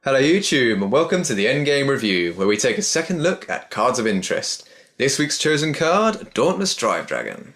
Hello YouTube and welcome to the Endgame Review, where we take a second look at cards of interest. This week's chosen card, Dauntless Drive Dragon.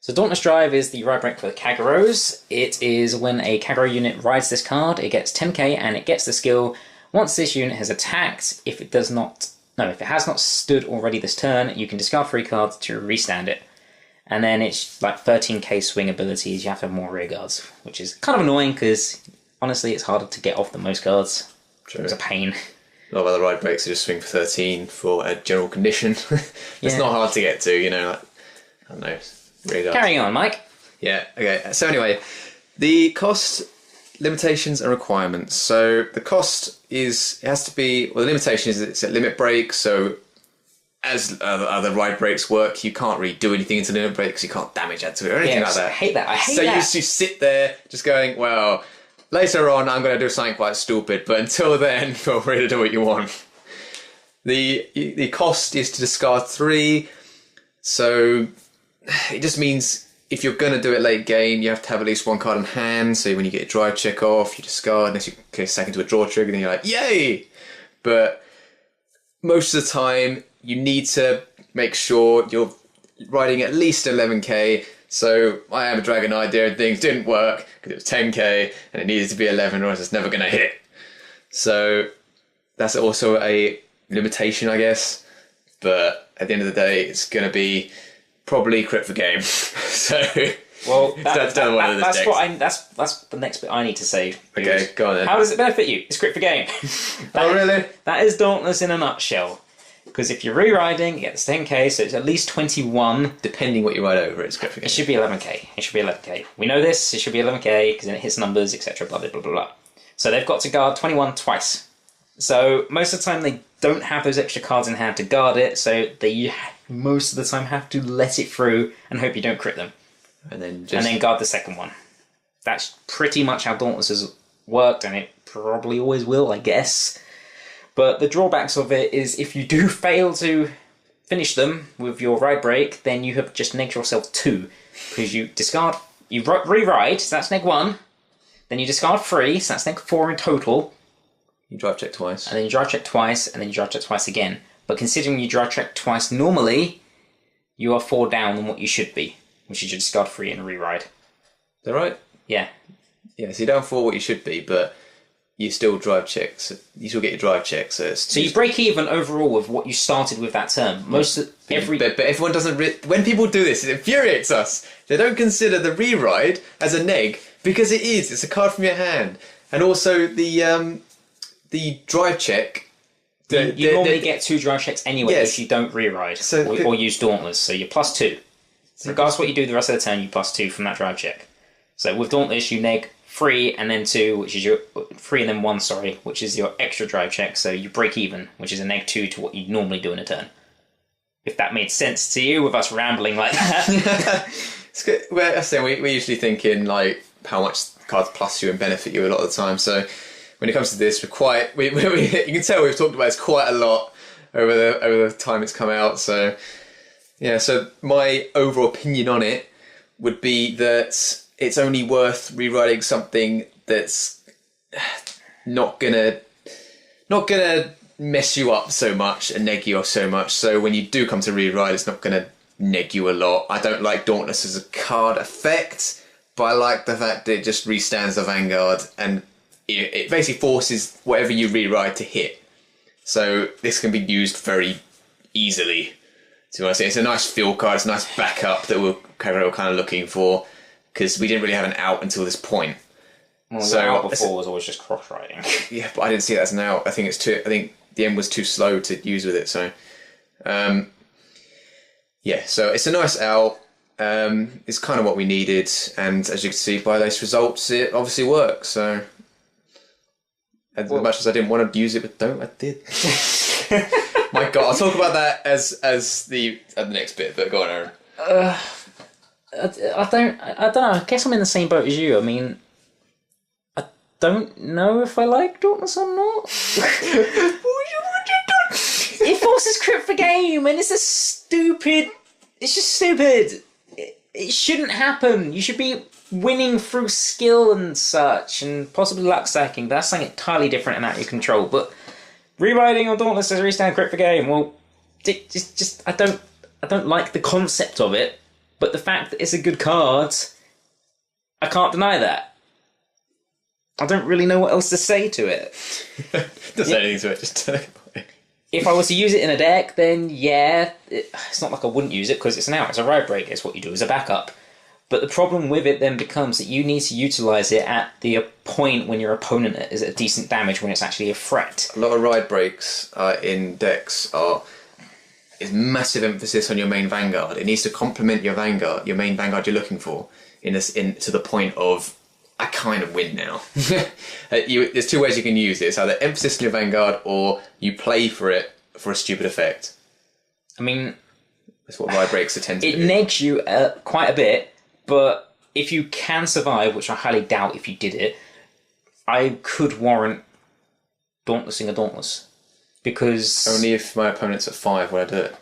So Dauntless Drive is the ride break for the Kagurus. It is when a Kaguro unit rides this card, it gets 10k and it gets the skill. Once this unit has attacked, if it has not stood already this turn, you can discard 3 cards to restand it. And then it's like 13k swing abilities, you have to have more rear guards, which is kind of annoying because honestly it's harder to get off than most cards. True. It's a pain. A lot of other ride breaks are just swing for 13 for a general condition. It's not hard to get to, you know, like, I don't know, rear guards. Carrying on, Mike. Yeah, okay. So anyway, the cost, limitations and requirements. So the cost is, it has to be, well the limitation is it's a limit break, so as other ride breaks work, you can't really do anything into limit break because you can't damage add to it or anything like that. I hate that. So you sit there just going, well, later on I'm going to do something quite stupid, but until then, feel free to do what you want. The cost is to discard 3, so it just means if you're going to do it late game, you have to have at least 1 card in hand, so when you get a drive check off, you discard, unless you get a second to a draw trigger, then you're like, yay! But most of the time, you need to make sure you're riding at least 11k. So I am a dragon idea and things didn't work because it was 10k and it needed to be 11 or else it's never going to hit. So that's also a limitation, I guess. But at the end of the day, it's going to be probably crit for game. So well, that's the next bit I need to say. Okay, go on then. How does it benefit you? It's crit for game. Really? That is Dauntless in a nutshell. Because if you're re-riding, it gets 10k, so it's at least 21. Depending what you ride over, it's crit for game. It should be 11k. It should be 11k. We know this. It should be 11k because then it hits numbers, etc. Blah blah blah blah blah. So they've got to guard 21 twice. So most of the time they don't have those extra cards in hand to guard it, so they most of the time have to let it through and hope you don't crit them. And then guard the second one. That's pretty much how Dauntless has worked, and it probably always will, I guess. But the drawbacks of it is if you do fail to finish them with your ride break, then you have just negged yourself 2. Because you discard, you re-ride, so that's neg 1. Then you discard 3, so that's neg 4 in total. You drive check twice. And then you drive check twice, and then you drive check twice again. But considering you drive check twice normally, you are 4 down than what you should be, which is you discard 3 and re-ride. Is that right? Yeah. Yeah, so you're down 4 what you should be, but you still drive checks. You still get your drive checks. So you break even overall with what you started with that turn. But everyone doesn't. When people do this, it infuriates us. They don't consider the re-ride as a neg because it is. It's a card from your hand, and also the drive check. You normally get 2 drive checks anyway if you don't re-ride or use Dauntless. So you're +2. Regardless of what you do the rest of the turn, you +2 from that drive check. So with Dauntless, you neg 3 and then 2, which is your 3 and then 1, sorry, which is your extra drive check. So you break even, which is a neg 2 to what you normally do in a turn. If that made sense to you with us rambling like that. It's good. Well, we're usually thinking like how much cards plus you and benefit you a lot of the time. So when it comes to this, you can tell we've talked about this quite a lot over the time it's come out. So yeah, so my overall opinion on it would be that it's only worth rewriting something that's not gonna mess you up so much and neg you off so much. So when you do come to rewrite, it's not gonna neg you a lot. I don't like Dauntless as a card effect, but I like the fact that it just restands the Vanguard and it basically forces whatever you rewrite to hit. So this can be used very easily. So I say it's a nice field card. It's a nice backup that we're kind of looking for, because we didn't really have an out until this point. Well, the out before was always just cross-riding. Yeah, but I didn't see that as an out. I think the end was too slow to use with it. So, so it's a nice out. It's kind of what we needed, and as you can see by those results, it obviously works. So, as much as I didn't want to use it, but I did. My God, I'll talk about that as the next bit. But go on, Aaron. I don't know. I guess I'm in the same boat as you. I mean, I don't know if I like Dauntless or not. It forces crit for game, and it's just stupid. It shouldn't happen. You should be winning through skill and such, and possibly luck stacking. That's something entirely different and out of your control. But rewriting or Dauntless as a restand crit for game, well, just I don't like the concept of it. But the fact that it's a good card, I can't deny that. I don't really know what else to say to it. Doesn't say anything to it, just turn it away. If I was to use it in a deck, then yeah, it's not like I wouldn't use it because it's it's a ride break, it's what you do as a backup. But the problem with it then becomes that you need to utilise it at the point when your opponent is at decent damage, when it's actually a threat. A lot of ride breaks in decks is massive emphasis on your main Vanguard. It needs to complement your Vanguard, your main Vanguard you're looking for, to the point of, I kind of win now. There's two ways you can use it. It's either emphasis on your Vanguard or you play for it for a stupid effect. I mean, that's what ride breaks tend to do. It negs you quite a bit, but if you can survive, which I highly doubt if you did it, I could warrant Dauntlessing a Dauntless. Because... Only if my opponent's at 5 would I do it.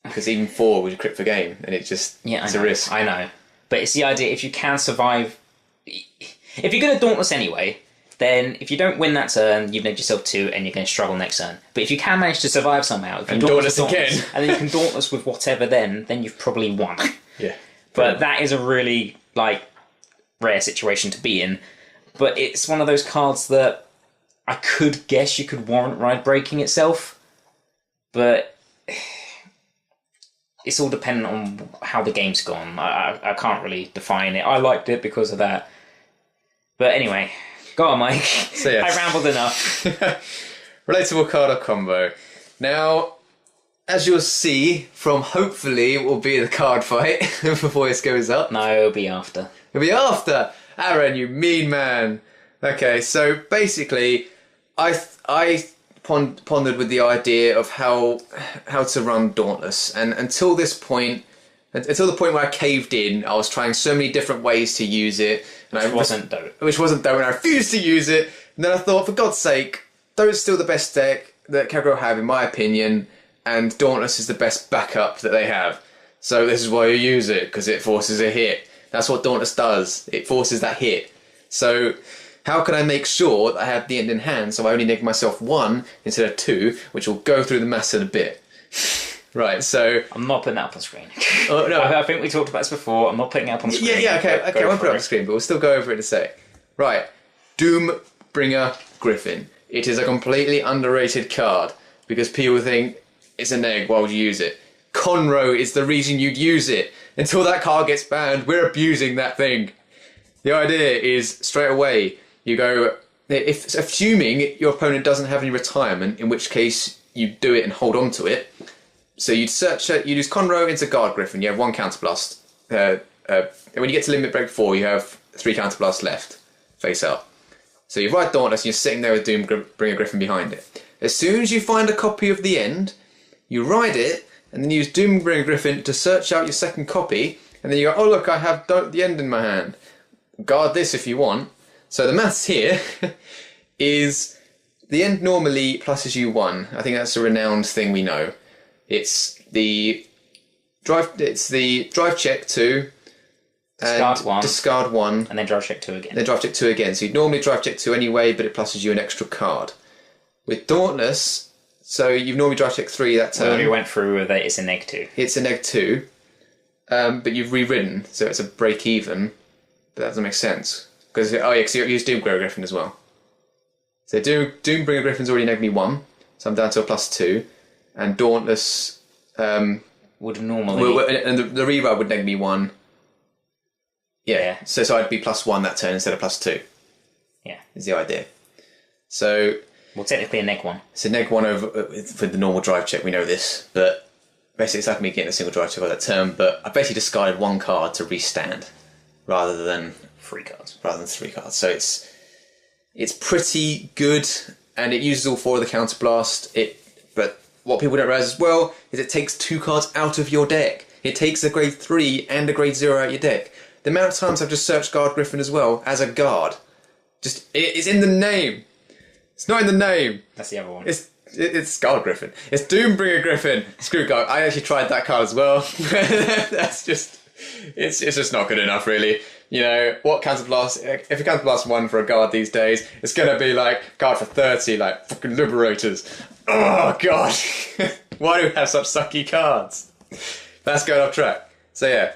Because even 4 would crit for game, and it's a risk. I know. But it's the idea, if you can survive... If you're going to Dauntless anyway, then if you don't win that turn, you've named yourself 2 and you're going to struggle next turn. But if you can manage to survive somehow, if you Dauntless again, and then you can Dauntless with whatever then you've probably won. Yeah. But that is a really, rare situation to be in. But it's one of those cards that I could guess you could warrant ride breaking itself. But it's all dependent on how the game's gone. I can't really define it. I liked it because of that. But anyway, go on, Mike. So, yeah. I rambled enough. Relatable card or combo. Now, as you'll see from hopefully it will be the card fight before this goes up. No, it'll be after. It'll be after! Aaron, you mean man. Okay, so basically, I pondered with the idea of how to run Dauntless, and until the point where I caved in, I was trying so many different ways to use it, and Which wasn't dope, and I refused to use it. And then I thought, for God's sake, Dote's still the best deck that Kagro have, in my opinion, and Dauntless is the best backup that they have. So this is why you use it, because it forces a hit. That's what Dauntless does. It forces that hit. So how can I make sure that I have the end in hand so I only neg myself 1 instead of 2, which will go through the maths in a bit. Right, so... I'm not putting that up on screen. Oh, no. I think we talked about this before. I'm not putting it up on screen. Yeah, okay, I won't put it up on screen, but we'll still go over it in a sec. Right, Doombringer Griffin. It is a completely underrated card because people think it's a neg, why would you use it? Conroe is the reason you'd use it. Until that card gets banned, we're abusing that thing. The idea is, straight away, you go... Assuming your opponent doesn't have any retirement, in which case you do it and hold on to it. So you'd use Conroe into Guard Griffin, you have 1 counterblast. When you get to limit break 4, you have 3 counterblasts left, face up. So you ride Dauntless and you're sitting there with Doombringer Griffin behind it. As soon as you find a copy of the end, you ride it, and then use Doombringer Griffin to search out your second copy, and then you go, oh look, I have the end in my hand. Guard this if you want. So the maths here is the end normally pluses you 1. I think that's a renowned thing we know. It's the drive check 2. Discard 1. And then drive check 2 again. Then drive check 2 again. So you'd normally drive check 2 anyway, but it pluses you an extra card. With Dauntless, so you've normally drive check 3 that turn. We went through that it's a neg 2. It's a neg 2. But you've rewritten, so it's a break even. But that doesn't make sense. Because you use Doombringer Griffin as well. So Doombringer Griffin's already negged me 1, so I'm down to a +2. And Dauntless would normally... and the reride would neg me 1. Yeah. So I'd be +1 that turn instead of +2. Yeah. Is the idea. So... Well, technically a neg 1. It's a neg 1 over for the normal drive check, we know this. But basically it's like me getting a single drive check on that turn, but I basically discarded 1 card to restand rather than 3 cards. Rather than 3 cards. So it's pretty good, and it uses all 4 of the counterblast. But what people don't realise as well is it takes 2 cards out of your deck. It takes a grade 3 and a grade 0 out of your deck. The amount of times I've just searched Guard Griffin as well as a guard. It's in the name. It's not in the name. That's the other one. It's Guard Griffin. It's Doombringer Griffin. Screw Guard. I actually tried that card as well. That's just... It's just not good enough, really. You know, what counterblast? If you counterblast 1 for a guard these days, it's going to be like guard for 30, like fucking liberators. Oh god, why do we have such sucky cards? That's going off track. So yeah,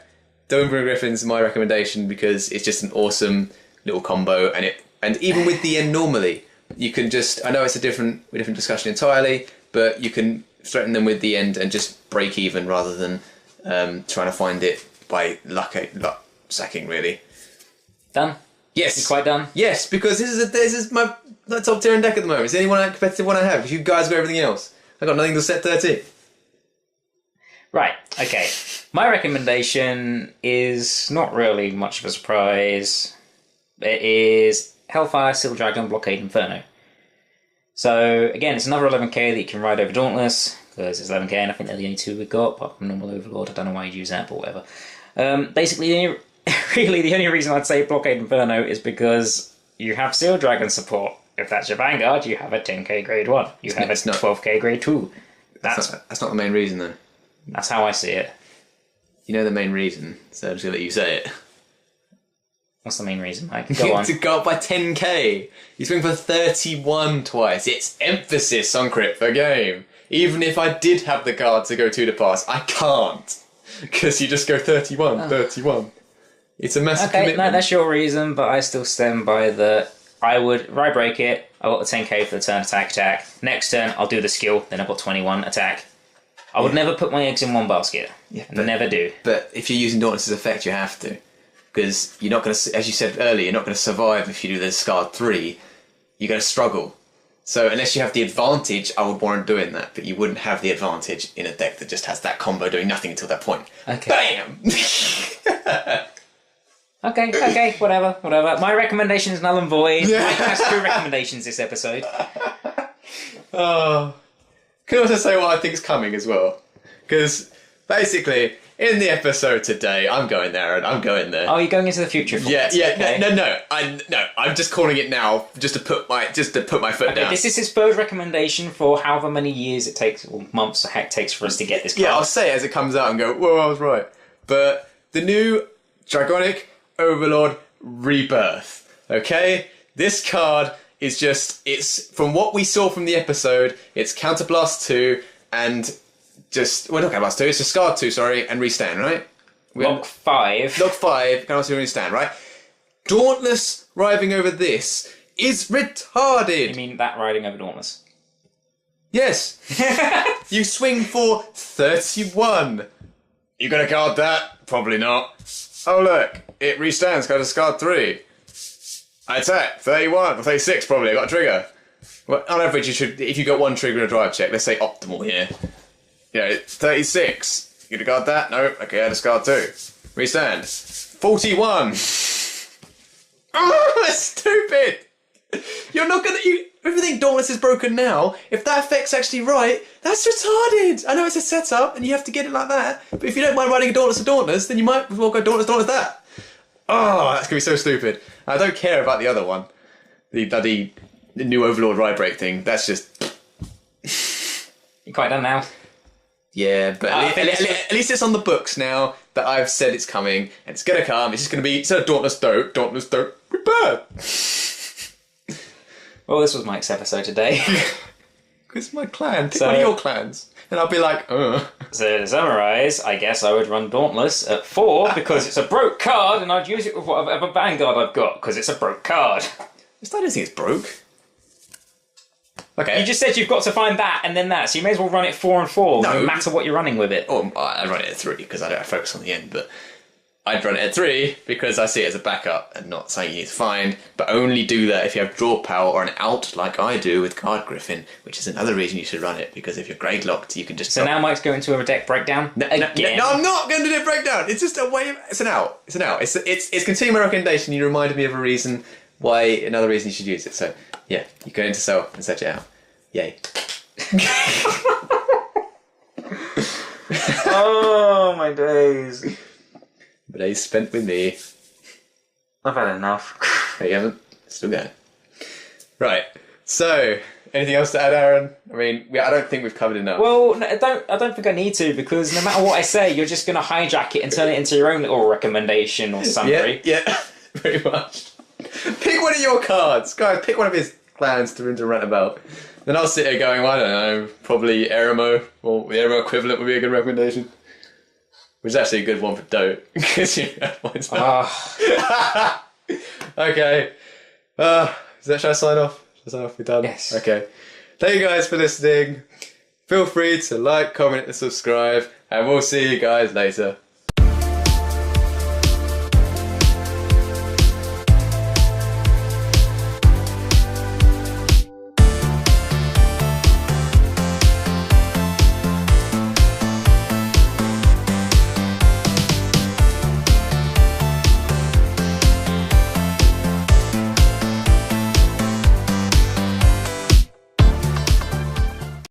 Doombringer Griffin's my recommendation because it's just an awesome little combo, and even with the end normally, you can just, I know it's a different discussion entirely, but you can threaten them with the end and just break even rather than trying to find it by luck sacking, really. Done? Yes. You quite done? Yes, because this is my top tier in deck at the moment. It's the only competitive one I have. If you guys got everything else, I got nothing to set 13. Right, okay. My recommendation is not really much of a surprise. It is Hellfire, Seal Dragon, Blockade, Inferno. So, again, it's another 11k that you can ride over Dauntless, because it's 11k and I think they're the only 2 we've got, apart from Normal Overlord. I don't know why you'd use that, but whatever. Basically, really, the only reason I'd say Blockade Inferno is because you have Seal Dragon support. If that's your Vanguard, you have a 10k grade 1. You have a 12k grade 2. That's not the main reason, then. That's how I see it. You know the main reason, so I'm just going to let you say it. What's the main reason, Mike? Go on. To go up by 10k. You swing for 31 twice. It's emphasis on crit per game. Even if I did have the guard to go 2 to pass, I can't. Because you just go 31, 31. It's a massive commitment. No, that's your reason, but I still stand by the... I break it, I got the 10k for the turn attack. Next turn, I'll do the skill, then I've got 21 attack. I would never put my eggs in one basket. Yeah, never do. But if you're using Dauntless's effect, you have to. Because you're not going to, as you said earlier, you're not going to survive if you do the Scarred 3. You're going to struggle. So unless you have the advantage, I would warrant doing that. But you wouldn't have the advantage in a deck that just has that combo doing nothing until that point. Okay. Bam! Okay, whatever. My recommendation is null and void. Mike has 2 recommendations this episode. Oh. Can I also say what I think is coming as well? Because basically, in the episode today, I'm going there and I'm going there. Oh, you're going into the future? Yeah. Okay. No. I'm just calling it now, just to put my foot down. This is his third recommendation for however many years it takes, or months or heck takes for us to get this card. Yeah, I'll say it as it comes out and go, whoa, I was right. But the new Dragonic Overlord Rebirth. Okay, this card is it's from what we saw from the episode, it's Counterblast 2 and not Counterblast 2, it's Discard 2, sorry, and Restand, right? Lock 5. Lock 5, Counterblast 2 and Restand, right? Dauntless riding over this is retarded! You mean that riding over Dauntless? Yes! You swing for 31. You gonna guard that? Probably not. Oh look, it restands, got a Discard 3. I attack, 31, or 36 probably, I got a trigger. Well, on average, you should, if you got 1 trigger in a drive check, let's say optimal here. You know, 36. You gonna guard that? No. Okay, I discard 2. Restand. 41. Oh, that's stupid! You're not gonna, everything Dauntless is broken now, if that effect's actually right, that's retarded! I know it's a setup, and you have to get it like that, but if you don't mind riding a Dauntless, then you might as well go Dauntless that. Oh, that's gonna be so stupid. I don't care about the other one. The bloody new Overlord Ride Break thing. That's just... You're quite done now. Yeah, but at least it's on the books now that I've said it's coming, and it's gonna come. It's just gonna be, instead of Dauntless Dope, Rebirth! Well, this was Mike's episode today. It's my clan. Pick one of your clans. And I'll be like, So to summarise, I guess I would run Dauntless at 4 because it's a broke card and I'd use it with whatever Vanguard I've got because it's a broke card. I don't think it's broke. Okay. You just said you've got to find that and then that, so you may as well run it 4 and 4, no matter what you're running with it. Oh, I'd run it at 3 because I don't focus on the end, but I'd run it at 3 because I see it as a backup and not something you need to find, but only do that if you have draw power or an out like I do with Card Griffin, which is another reason you should run it, because if you're grade locked, you can just... So now Mike's going to a deck breakdown? No, I'm not going to do a breakdown! It's just a way of... It's an out. It's continuing my recommendation. You reminded me of a reason why, another reason you should use it. So, yeah, you go into Cell and set it out. Yay. Oh, my days. But days spent with me. I've had enough. No, you haven't? Still going. Right. So, Anything else to add, Aaron? I mean, I don't think we've covered enough. Well, no, I don't think I need to, because no matter what I say, you're just going to hijack it and turn it into your own little recommendation or summary. Yeah, pretty much. Pick one of your cards. Guys, pick one of his plans to rant about. Then I'll sit here going, well, I don't know, probably Eremo, or the Eremo equivalent would be a good recommendation. Which is actually a good one for Dote. Because you have points. Okay. Should I sign off? We're done? Yes. Okay. Thank you guys for listening. Feel free to like, comment, and subscribe. And we'll see you guys later.